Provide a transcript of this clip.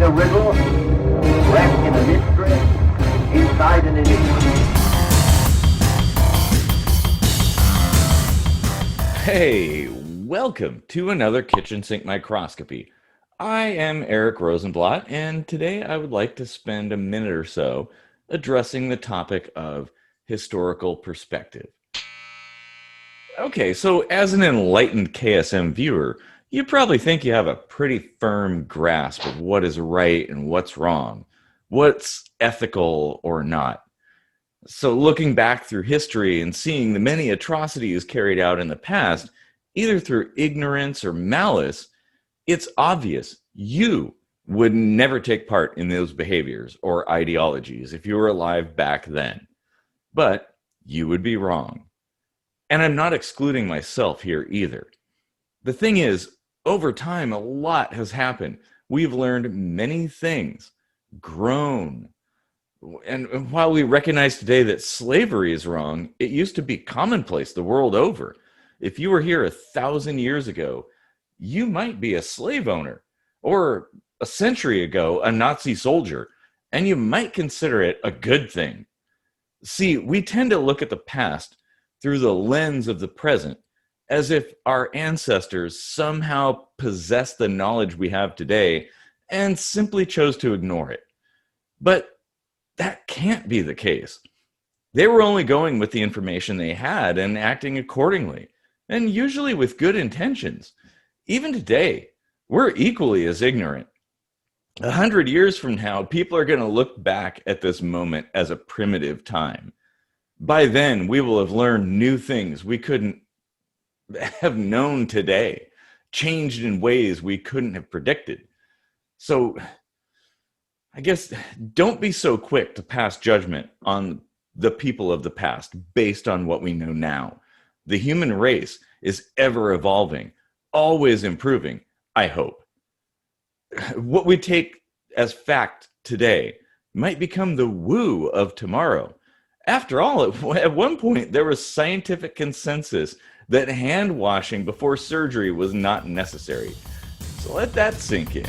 He's a riddle wrapped in a mystery inside an enigma. Hey, welcome to another kitchen sink microscopy. I am Eric Rosenblatt, and today I would like to spend a minute or so addressing the topic of historical perspective. Okay, so as an enlightened KSM viewer, you probably think you have a pretty firm grasp of what is right and what's wrong, what's ethical or not. So, looking back through history and seeing the many atrocities carried out in the past, either through ignorance or malice, it's obvious you would never take part in those behaviors or ideologies if you were alive back then. But you would be wrong. And I'm not excluding myself here either. The thing is, over time, a lot has happened. We've learned many things, grown, and while we recognize today that slavery is wrong, it used to be commonplace the world over. If you were here 1,000 years ago, you might be a slave owner, or a century ago, a Nazi soldier, and you might consider it a good thing. See, we tend to look at the past through the lens of the present, as if our ancestors somehow possessed the knowledge we have today and simply chose to ignore it. But that can't be the case. They were only going with the information they had and acting accordingly, and usually with good intentions. Even today, we're equally as ignorant. 100 years from now, people are going to look back at this moment as a primitive time. By then, we will have learned new things we couldn't have known today, changed in ways we couldn't have predicted. So, I guess don't be so quick to pass judgment on the people of the past based on what we know now. The human race is ever evolving, always improving, I hope. What we take as fact today might become the woo of tomorrow. After all, at one point, there was scientific consensus that hand washing before surgery was not necessary. So let that sink in.